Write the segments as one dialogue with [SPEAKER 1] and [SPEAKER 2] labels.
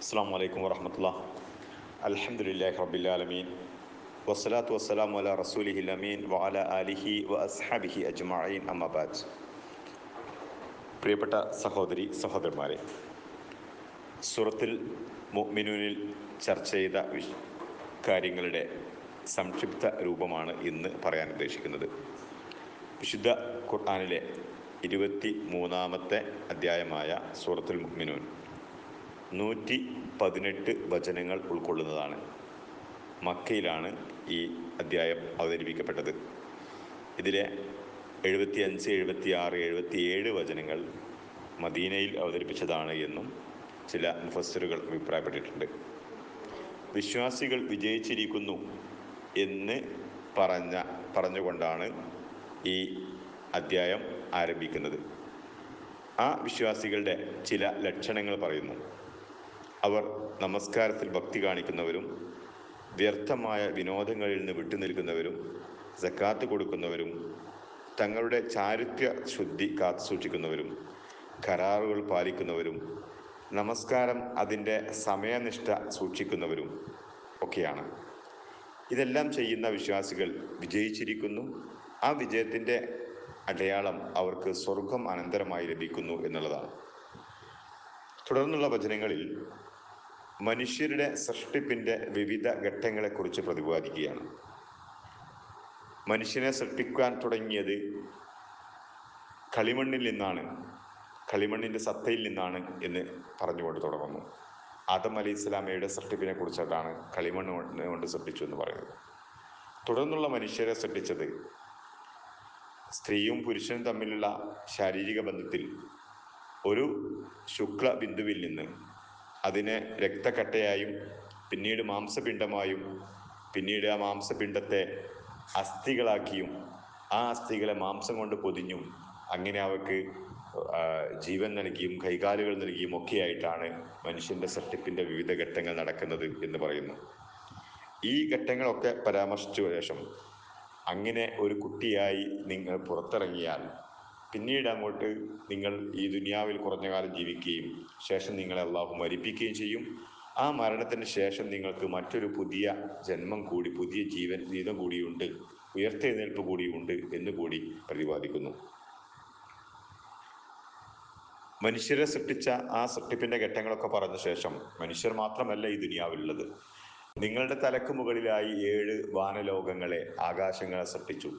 [SPEAKER 1] അസ്സലാമു അലൈക്കും വറഹ്മത്തുള്ളാഹി. അൽഹംദുലില്ലാഹി റബ്ബിൽ ആലമീൻ വസ്സലാത്തു വസ്സലാമു അലാ റസൂലിഹിൽ അമീൻ വഅലാ ആലിഹി വഅസ്ഹാബിഹി അജ്മഈൻ അമ്മാ ബഅദ്. പ്രിയപ്പെട്ട സഹോദരന്മാരെ, സൂറത്തുൽ മുഅ്മിനൂനിൽ ചർച്ച ചെയ്ത കാര്യങ്ങളുടെ സംക്ഷിപ്ത രൂപമാണ് ഇന്ന് പറയാൻ ഉദ്ദേശിക്കുന്നത്. വിശുദ്ധ ഖുർആനിലെ 23-ാമത്തെ അധ്യായമായ സൂറത്തുൽ മുഅ്മിനൂൻ 118 വചനങ്ങൾ ഉൾക്കൊള്ളുന്നതാണ്. മക്കയിലാണ് ഈ അധ്യായം അവതരിപ്പിക്കപ്പെട്ടത്. ഇതിലെ 75, 76, 77 വചനങ്ങൾ മദീനയിൽ അവതരിപ്പിച്ചതാണ് എന്നും ചില മുഫസ്സിറുകൾ അഭിപ്രായപ്പെട്ടിട്ടുണ്ട്. വിശ്വാസികൾ വിജയിച്ചിരിക്കുന്നു എന്ന് പറഞ്ഞുകൊണ്ടാണ് ഈ അധ്യായം ആരംഭിക്കുന്നത്. ആ വിശ്വാസികളുടെ ചില ലക്ഷണങ്ങൾ പറയുന്നു. അവർ നമസ്കാരത്തിൽ ഭക്തി കാണിക്കുന്നവരും വ്യർത്ഥമായ വിനോദങ്ങളിൽ നിന്ന് വിട്ടുനിൽക്കുന്നവരും സക്കാത്ത് കൊടുക്കുന്നവരും തങ്ങളുടെ ചാരിത്ര്യ ശുദ്ധി കാത്തുസൂക്ഷിക്കുന്നവരും കരാറുകൾ പാലിക്കുന്നവരും നമസ്കാരം അതിൻ്റെ സമയനിഷ്ഠ സൂക്ഷിക്കുന്നവരും ഒക്കെയാണ്. ഇതെല്ലാം ചെയ്യുന്ന വിശ്വാസികൾ വിജയിച്ചിരിക്കുന്നു. ആ വിജയത്തിൻ്റെ അടയാളം അവർക്ക് സ്വർഗം അനന്തരമായി ലഭിക്കുന്നു എന്നുള്ളതാണ്. തുടർന്നുള്ള വചനങ്ങളിൽ മനുഷ്യരുടെ സൃഷ്ടിപ്പിൻ്റെ വിവിധ ഘട്ടങ്ങളെക്കുറിച്ച് പ്രതിപാദിക്കുകയാണ്. മനുഷ്യനെ സൃഷ്ടിക്കാൻ തുടങ്ങിയത് കളിമണ്ണിൽ നിന്നാണ്, കളിമണ്ണിൻ്റെ സത്തയിൽ നിന്നാണ് എന്ന് പറഞ്ഞുകൊണ്ട് തുടങ്ങുന്നു. ആദം അലൈഹി ഇസ്ലാമയുടെ സൃഷ്ടിപ്പിനെ കുറിച്ചിട്ടാണ് കളിമണ്ണ് കൊണ്ട് സൃഷ്ടിച്ചു എന്ന് പറയുന്നത്. തുടർന്നുള്ള മനുഷ്യരെ സൃഷ്ടിച്ചത് സ്ത്രീയും പുരുഷനും തമ്മിലുള്ള ശാരീരിക ബന്ധത്തിൽ ഒരു ശുക്ല ബിന്ദുവിൽ നിന്ന് അതിനെ രക്തക്കട്ടയായും പിന്നീട് മാംസപിണ്ഡമായും പിന്നീട് ആ മാംസപിണ്ഡത്തെ അസ്ഥികളാക്കിയും ആ അസ്ഥികളെ മാംസം കൊണ്ട് പൊതിഞ്ഞും അങ്ങനെ അവർക്ക് ജീവൻ നൽകിയും കൈകാലുകൾ നൽകിയും ഒക്കെയായിട്ടാണ് മനുഷ്യൻ്റെ സൃഷ്ടിപ്പിൻ്റെ വിവിധ ഘട്ടങ്ങൾ നടക്കുന്നത് എന്ന് പറയുന്നു. ഈ ഘട്ടങ്ങളൊക്കെ പരാമർശിച്ച ശേഷം അങ്ങനെ ഒരു കുട്ടിയായി നിങ്ങൾ പുറത്തിറങ്ങിയാൽ പിന്നീട് അങ്ങോട്ട് നിങ്ങൾ ഈ ദുനിയാവിൽ കുറഞ്ഞ കാലം ജീവിക്കുകയും ശേഷം നിങ്ങളെ അല്ലാഹു മരിപ്പിക്കുകയും ചെയ്യും. ആ മരണത്തിന് ശേഷം നിങ്ങൾക്ക് മറ്റൊരു പുതിയ ജന്മം കൂടി, പുതിയ ജീവിതം കൂടിയുണ്ട്, ഉയർത്തെഴുന്നേൽപ്പ് കൂടിയുണ്ട് എന്നുകൂടി പ്രതിപാദിക്കുന്നു. മനുഷ്യരെ സൃഷ്ടിച്ച ആ സൃഷ്ടിപ്പിൻ്റെ ഘട്ടങ്ങളൊക്കെ പറഞ്ഞ ശേഷം മനുഷ്യർ മാത്രമല്ല ഈ ദുനിയാവിലുള്ളത്. നിങ്ങളുടെ തലക്ക് മുകളിലായി 7 വാനലോകങ്ങളെ, ആകാശങ്ങളെ സൃഷ്ടിച്ചു.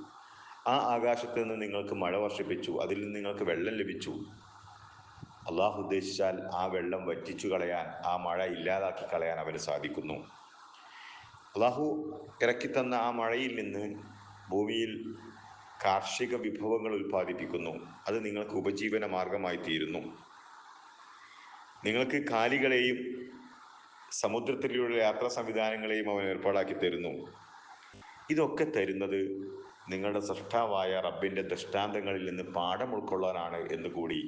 [SPEAKER 1] ആ ആകാശത്ത് നിന്ന് നിങ്ങൾക്ക് മഴ വർഷിപ്പിച്ചു. അതിൽ നിന്ന് നിങ്ങൾക്ക് വെള്ളം ലഭിച്ചു. അള്ളാഹു ഉദ്ദേശിച്ചാൽ ആ വെള്ളം വറ്റിച്ചു കളയാൻ, ആ മഴ ഇല്ലാതാക്കി കളയാൻ അവന് സാധിക്കുന്നു. അള്ളാഹു ഇറക്കിത്തന്ന ആ മഴയിൽ നിന്ന് ഭൂമിയിൽ കാർഷിക വിഭവങ്ങൾ ഉൽപ്പാദിപ്പിക്കുന്നു. അത് നിങ്ങൾക്ക് ഉപജീവന മാർഗമായി തീരുന്നു. നിങ്ങൾക്ക് കാലികളെയും സമുദ്രത്തിലുള്ള യാത്രാ സംവിധാനങ്ങളെയും അവൻ ഏർപ്പാടാക്കി തരുന്നു. ഇതൊക്കെ തരുന്നത് നിങ്ങളുടെ സൃഷ്ടാവായ റബ്ബിൻ്റെ ദൃഷ്ടാന്തങ്ങളിൽ നിന്ന് പാഠം ഉൾക്കൊള്ളാനാണ് എന്ന് കൂടി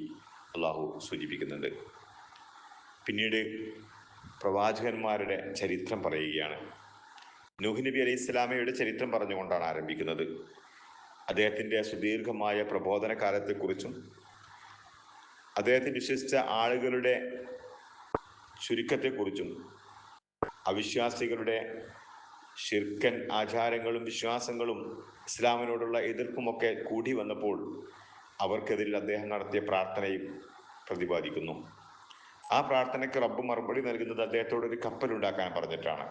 [SPEAKER 1] അള്ളാഹു സൂചിപ്പിക്കുന്നുണ്ട്. പിന്നീട് പ്രവാചകന്മാരുടെ ചരിത്രം പറയുകയാണ്. നൂഹ് നബി അലൈഹി ഇസ്ലാമയുടെ ചരിത്രം പറഞ്ഞുകൊണ്ടാണ് ആരംഭിക്കുന്നത്. അദ്ദേഹത്തിൻ്റെ സുദീർഘമായ പ്രബോധന കാലത്തെക്കുറിച്ചും അദ്ദേഹത്തെ വിശ്വസിച്ച ആളുകളുടെ ചുരുക്കത്തെക്കുറിച്ചും അവിശ്വാസികളുടെ ശിർക്കൻ ആചാരങ്ങളും വിശ്വാസങ്ങളും ഇസ്ലാമിനോടുള്ള എതിർപ്പുമൊക്കെ കൂടി വന്നപ്പോൾ അവർക്കെതിരിൽ അദ്ദേഹം നടത്തിയ പ്രാർത്ഥനയും പ്രതിപാദിക്കുന്നു. ആ പ്രാർത്ഥനയ്ക്ക് റബ്ബ് മറുപടി നൽകുന്നത് അദ്ദേഹത്തോടൊരു കപ്പലുണ്ടാക്കാൻ പറഞ്ഞിട്ടാണ്.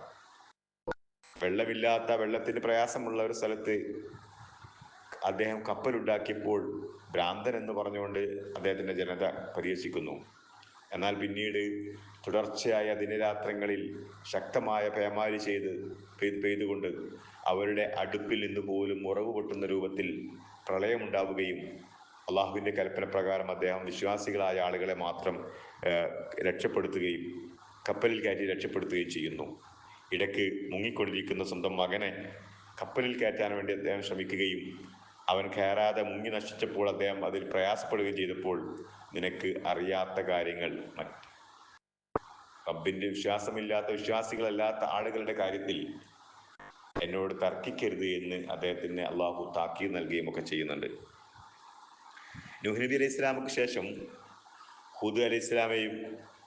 [SPEAKER 1] വെള്ളത്തിന് പ്രയാസമുള്ള ഒരു സ്ഥലത്ത് അദ്ദേഹം കപ്പലുണ്ടാക്കിയപ്പോൾ ഭ്രാന്തൻ എന്ന് പറഞ്ഞുകൊണ്ട് അദ്ദേഹത്തിൻ്റെ ജനത പരിഹസിക്കുന്നു. എന്നാൽ പിന്നീട് തുടർച്ചയായ ദിനരാത്രങ്ങളിൽ ശക്തമായ പേമാരി പെയ്തുകൊണ്ട് അവരുടെ അടുപ്പിൽ നിന്ന് പോലും ഉറവ് പൊട്ടുന്ന രൂപത്തിൽ പ്രളയമുണ്ടാവുകയും അള്ളാഹുവിൻ്റെ കൽപ്പന പ്രകാരം അദ്ദേഹം വിശ്വാസികളായ ആളുകളെ മാത്രം രക്ഷപ്പെടുത്തുകയും കപ്പലിൽ കയറ്റി രക്ഷപ്പെടുത്തുകയും ചെയ്യുന്നു. ഇടയ്ക്ക് മുങ്ങിക്കൊണ്ടിരിക്കുന്ന സ്വന്തം മകനെ കപ്പലിൽ കയറ്റാൻ വേണ്ടി അദ്ദേഹം ശ്രമിക്കുകയും അവൻ കയറാതെ മുങ്ങി നശിച്ചപ്പോൾ അദ്ദേഹം അതിൽ പ്രയാസപ്പെടുകയും ചെയ്തപ്പോൾ, നിനക്ക് അറിയാത്ത കാര്യങ്ങൾ റബ്ബിൻ്റെ വിശ്വാസമില്ലാത്ത വിശ്വാസികളല്ലാത്ത ആളുകളുടെ കാര്യത്തിൽ എന്നോട് തർക്കിക്കരുത് എന്ന് അദ്ദേഹത്തിന് അള്ളാഹു താക്കീത് നൽകുകയും ഒക്കെ ചെയ്യുന്നുണ്ട്. നൂഹ് നബി അലൈഹി ഇസ്ലാമക്ക് ശേഷം ഹൂദ് അലൈഹി ഇസ്ലാമയും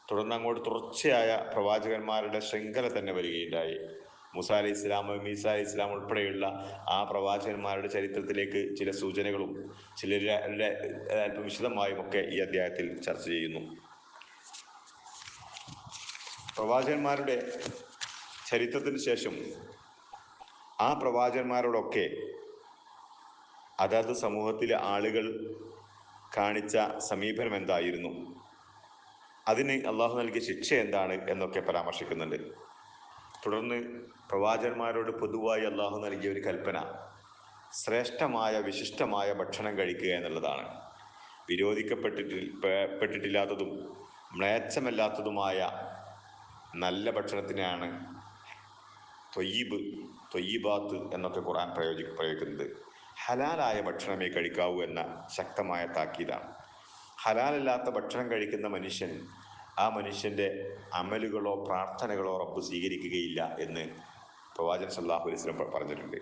[SPEAKER 1] തുടർന്ന് അങ്ങോട്ട് തുടർച്ചയായ പ്രവാചകന്മാരുടെ ശൃംഖല തന്നെ വരികയുണ്ടായി. മൂസ അലൈഹി ഇസ്ലാം, ഈസ അലൈഹി ഇസ്ലാം ഉൾപ്പെടെയുള്ള ആ പ്രവാചകന്മാരുടെ ചരിത്രത്തിലേക്ക് ചില സൂചനകളും ചിലരുടെ അല്പം വിശദമായും ഒക്കെ ഈ അധ്യായത്തിൽ ചർച്ച ചെയ്യുന്നു. പ്രവാചകന്മാരുടെ ചരിത്രത്തിന് ശേഷം ആ പ്രവാചകന്മാരോടൊക്കെ അതത് സമൂഹത്തിലെ ആളുകൾ കാണിച്ച സമീപനം എന്തായിരുന്നു, അതിന് അള്ളാഹു നൽകിയ ശിക്ഷ എന്താണ് എന്നൊക്കെ പരാമർശിക്കുന്നുണ്ട്. തുടർന്ന് പ്രവാചകന്മാരോട് പൊതുവായി അള്ളാഹു നൽകിയ ഒരു കൽപ്പന ശ്രേഷ്ഠമായ വിശിഷ്ടമായ ഭക്ഷണം കഴിക്കുക എന്നുള്ളതാണ്. വിരോധിക്കപ്പെട്ടിട്ടില്ലാത്തതും മ്ലേച്ഛമല്ലാത്തതുമായ നല്ല ഭക്ഷണത്തിനാണ് ത്വയ്യിബാത്ത് എന്നൊക്കെ ഖുർആൻ പ്രയോഗിക്കുന്നത്. ഹലാലായ ഭക്ഷണമേ കഴിക്കാവൂ എന്ന ശക്തമായ താക്കീതാണ്. ഹലാലല്ലാത്ത ഭക്ഷണം കഴിക്കുന്ന മനുഷ്യൻ, ആ മനുഷ്യൻ്റെ അമലുകളോ പ്രാർത്ഥനകളോ റബ്ബ് സ്വീകരിക്കുകയില്ല എന്ന് പ്രവാചകൻ സല്ലല്ലാഹു അലൈഹി വസല്ലം പറഞ്ഞിട്ടുണ്ട്.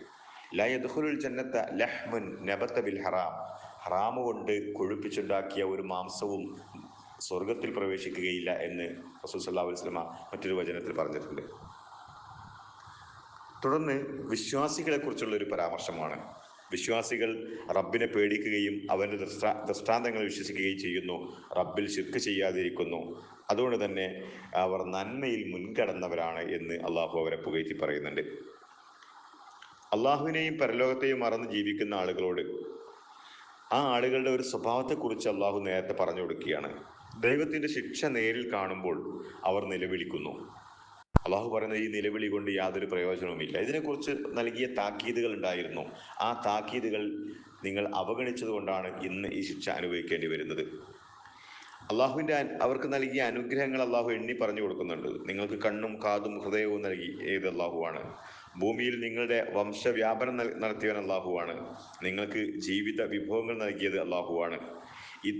[SPEAKER 1] ലാ യദ്ഖുലുൽ ജന്നത ലഹ്മുൻ നബത ബിൽ ഹറാം, ഹറാമ് കൊണ്ട് കൊഴുപ്പിച്ചുണ്ടാക്കിയ ഒരു മാംസവും സ്വർഗത്തിൽ പ്രവേശിക്കുകയില്ല എന്ന് റസൂൽ സല്ലല്ലാഹു അലൈഹി വസല്ലം മറ്റൊരു വചനത്തിൽ പറഞ്ഞിട്ടുണ്ട്. തുടർന്ന് വിശ്വാസികളെ കുറിച്ചുള്ള ഒരു പരാമർശമാണ്. വിശ്വാസികൾ റബ്ബിനെ പേടിക്കുകയും അവൻ്റെ ദൃഷ്ടാന്തങ്ങൾ വിശ്വസിക്കുകയും ചെയ്യുന്നു, റബ്ബിൽ ശിർക്ക് ചെയ്യാതിരിക്കുന്നു, അതുകൊണ്ട് തന്നെ അവർ നന്മയിൽ മുൻകടന്നവരാണ് എന്ന് അള്ളാഹു അവരെ പുകഴ്ത്തി പറയുന്നുണ്ട്. അള്ളാഹുവിനെയും പരലോകത്തെയും മറന്ന് ജീവിക്കുന്ന ആളുകളോട് ആ ആളുകളുടെ ഒരു സ്വഭാവത്തെക്കുറിച്ച് അള്ളാഹു നേരത്തെ പറഞ്ഞു കൊടുക്കുകയാണ്. ദൈവത്തിൻ്റെ ശിക്ഷ നേരിൽ കാണുമ്പോൾ അവർ നിലവിളിക്കുന്നു. അള്ളാഹു പറയുന്നത് ഈ നിലവിളി കൊണ്ട് യാതൊരു പ്രയോജനവുമില്ല. ഇതിനെക്കുറിച്ച് നൽകിയ താക്കീതുകൾ ഉണ്ടായിരുന്നു. ആ താക്കീതുകൾ നിങ്ങൾ അവഗണിച്ചത് കൊണ്ടാണ് ഇന്ന് ഈ ശിക്ഷ അനുഭവിക്കേണ്ടി വരുന്നത്. അവർക്ക് നൽകിയ അനുഗ്രഹങ്ങൾ അള്ളാഹു എണ്ണി പറഞ്ഞു കൊടുക്കുന്നുണ്ട്. നിങ്ങൾക്ക് കണ്ണും കാതും ഹൃദയവും നൽകി ഏത് അള്ളാഹുവാണ്. ഭൂമിയിൽ നിങ്ങളുടെ വംശവ്യാപനം നടത്തിയവൻ അള്ളാഹുവാണ്. നിങ്ങൾക്ക് ജീവിത വിഭവങ്ങൾ നൽകിയത് അള്ളാഹുവാണ്.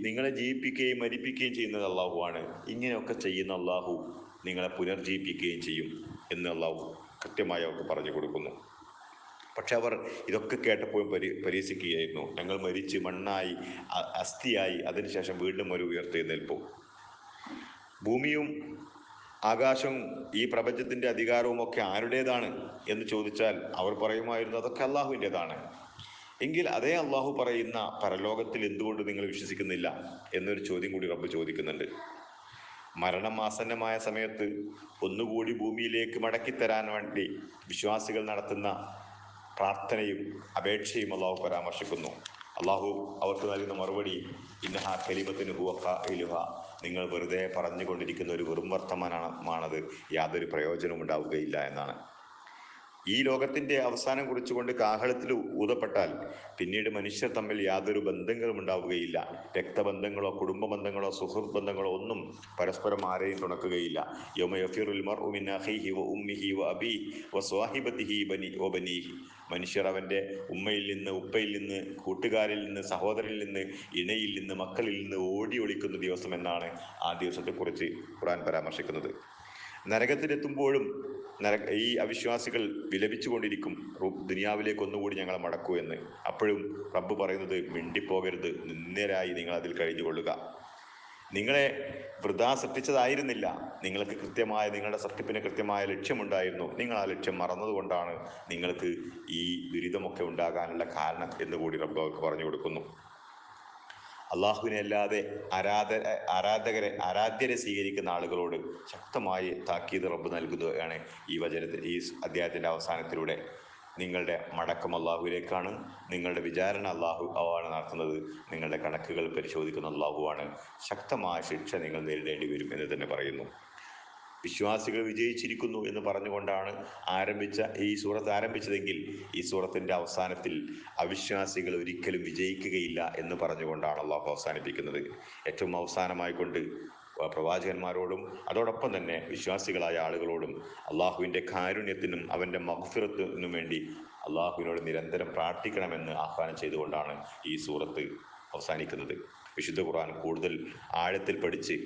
[SPEAKER 1] നിങ്ങളെ ജീവിപ്പിക്കുകയും മരിപ്പിക്കുകയും ചെയ്യുന്നത് അള്ളാഹുവാണ്. ഇങ്ങനെയൊക്കെ ചെയ്യുന്ന അള്ളാഹു നിങ്ങളെ പുനർജീവിപ്പിക്കുകയും ചെയ്യും എന്ന് അള്ളാഹു കൃത്യമായി അവർക്ക് പറഞ്ഞു കൊടുക്കുന്നു. പക്ഷെ അവർ ഇതൊക്കെ കേട്ടപ്പോൾ പരിഹസിക്കുകയായിരുന്നു. ഞങ്ങൾ മരിച്ച് മണ്ണായി അസ്ഥിയായി അതിനുശേഷം വീണ്ടും ഒരു ഉയർത്തെഴുന്നേൽപ്പും. ഭൂമിയും ആകാശവും ഈ പ്രപഞ്ചത്തിൻ്റെ അധികാരവും ഒക്കെ ആരുടേതാണ് എന്ന് ചോദിച്ചാൽ അവർ പറയുമായിരുന്നു അതൊക്കെ അള്ളാഹുവിൻ്റെതാണ്. എങ്കിൽ അതേ അള്ളാഹു പറയുന്ന പരലോകത്തിൽ എന്തുകൊണ്ട് നിങ്ങൾ വിശ്വസിക്കുന്നില്ല എന്നൊരു ചോദ്യം കൂടി റബ്ബ് ചോദിക്കുന്നുണ്ട്. മരണം ആസന്നമായ സമയത്ത് ഒന്നുകൂടി ഭൂമിയിലേക്ക് മടക്കിത്തരാൻ വേണ്ടി വിശ്വാസികൾ നടത്തുന്ന പ്രാർത്ഥനയും അപേക്ഷയും അള്ളാഹു പരാമർശിക്കുന്നു. അള്ളാഹു അവർക്ക് നൽകുന്ന മറുപടി ഇന്നഹാ കലിമത്തിന് ഹുവ ഖായിലുഹാ, നിങ്ങൾ വെറുതെ പറഞ്ഞുകൊണ്ടിരിക്കുന്ന ഒരു വെറും വർത്തമാനമാണത്, യാതൊരു പ്രയോജനവും ഉണ്ടാവുകയില്ല എന്നാണ്. ഈ ലോകത്തിൻ്റെ അവസാനം കുറിച്ചുകൊണ്ട് കാഹളത്തിൽ ഊതപ്പെട്ടാൽ പിന്നീട് മനുഷ്യർ തമ്മിൽ യാതൊരു ബന്ധങ്ങളും ഉണ്ടാവുകയില്ല. രക്തബന്ധങ്ങളോ കുടുംബ ബന്ധങ്ങളോ സുഹൃത്ത് ബന്ധങ്ങളോ ഒന്നും പരസ്പരം ആരെയും തുണക്കുകയില്ല. യൗമ യഫിറുൽ മർഉ മിൻ അഖീഹി വ ഉമ്മിഹി വ അബീഹി വ സ്വഹിബതിഹി വ ബനീഹി. മനുഷ്യർ അവൻ്റെ ഉമ്മയിൽ നിന്ന്, ഉപ്പയിൽ നിന്ന്, കൂട്ടുകാരിൽ നിന്ന്, സഹോദരനിൽ നിന്ന്, ഇണയിൽ നിന്ന്, മക്കളിൽ നിന്ന് ഓടി ഒളിക്കുന്ന ദിവസം എന്നാണ് ആ ദിവസത്തെക്കുറിച്ച് ഖുർആൻ പരാമർശിക്കുന്നത്. നരകത്തിലെത്തുമ്പോഴും ഈ അവിശ്വാസികൾ വിലപിച്ചു കൊണ്ടിരിക്കും, ദുനിയാവിലേക്ക് ഒന്നുകൂടി ഞങ്ങളെ മടക്കൂ എന്ന്. അപ്പോഴും റബ്ബ് പറയുന്നത് മിണ്ടിപ്പോകരുത്, നിന്ദരായി നിങ്ങൾ അതിൽ കഴിഞ്ഞുകൊള്ളുക. നിങ്ങളെ വൃഥാ സൃഷ്ടിച്ചതായിരുന്നില്ല, നിങ്ങൾക്ക് നിങ്ങളുടെ സൃഷ്ടിപ്പിന് കൃത്യമായ ലക്ഷ്യമുണ്ടായിരുന്നു. നിങ്ങൾ ആ ലക്ഷ്യം മറന്നതുകൊണ്ടാണ് നിങ്ങൾക്ക് ഈ ദുരിതമൊക്കെ ഉണ്ടാകാനുള്ള കാരണം എന്നുകൂടി റബ്ബ് അവർക്ക് പറഞ്ഞു കൊടുക്കുന്നു. അള്ളാഹുവിനെ അല്ലാതെ ആരാധ്യരെ സ്വീകരിക്കുന്ന ആളുകളോട് ശക്തമായി താക്കീത് റബ്ബ് നൽകുകയാണ് ഈ അധ്യായത്തിൻ്റെ അവസാനത്തിലൂടെ. നിങ്ങളുടെ മടക്കം അള്ളാഹുവിലേക്കാണ്, നിങ്ങളുടെ വിചാരണ അള്ളാഹുവാണ് നടത്തുന്നത്, നിങ്ങളുടെ കണക്കുകൾ പരിശോധിക്കുന്ന അള്ളാഹുവാണ്. ശക്തമായ ശിക്ഷ നിങ്ങൾ നേരിടേണ്ടി വരും എന്ന് തന്നെ പറയുന്നു. വിശ്വാസികൾ വിജയിച്ചിരിക്കുന്നു എന്ന് പറഞ്ഞുകൊണ്ടാണ് ഈ സൂറത്ത് ആരംഭിച്ചതെങ്കിൽ ഈ സൂറത്തിൻ്റെ അവസാനത്തിൽ അവിശ്വാസികൾ ഒരിക്കലും വിജയിക്കുകയില്ല എന്ന് പറഞ്ഞുകൊണ്ടാണ് അള്ളാഹു അവസാനിപ്പിക്കുന്നത്. ഏറ്റവും അവസാനമായിക്കൊണ്ട് പ്രവാചകന്മാരോടും അതോടൊപ്പം തന്നെ വിശ്വാസികളായ ആളുകളോടും അള്ളാഹുവിൻ്റെ കാരുണ്യത്തിനും അവൻ്റെ മഗ്ഫിറത്തിനും വേണ്ടി അള്ളാഹുവിനോട് നിരന്തരം പ്രാർത്ഥിക്കണമെന്ന് ആഹ്വാനം ചെയ്തുകൊണ്ടാണ് ഈ സൂറത്ത് അവസാനിക്കുന്നത്. വിശുദ്ധ ഖുർആൻ കൂടുതൽ ആഴത്തിൽ പഠിച്ച്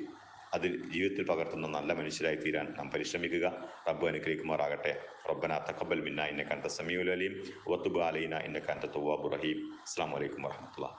[SPEAKER 1] അതിൽ ജീവിതത്തിൽ പകർത്തുന്ന നല്ല മനുഷ്യരായി തീരാൻ നാം പരിശ്രമിക്കുക. റബ്ബ് അനുഗ്രഹിക്കുമാറാകട്ടെ. റബ്ബനാ തഖബ്ബൽ മിന്നാ ഇന്നക അൻത സമീഉൽ അലീം വതുബ് അലൈനാ ഇന്നക അൻത തവ്വാബുർ റഹീം. അസ്സലാമു അലൈക്കും വറഹ്മത്തുള്ളാഹി.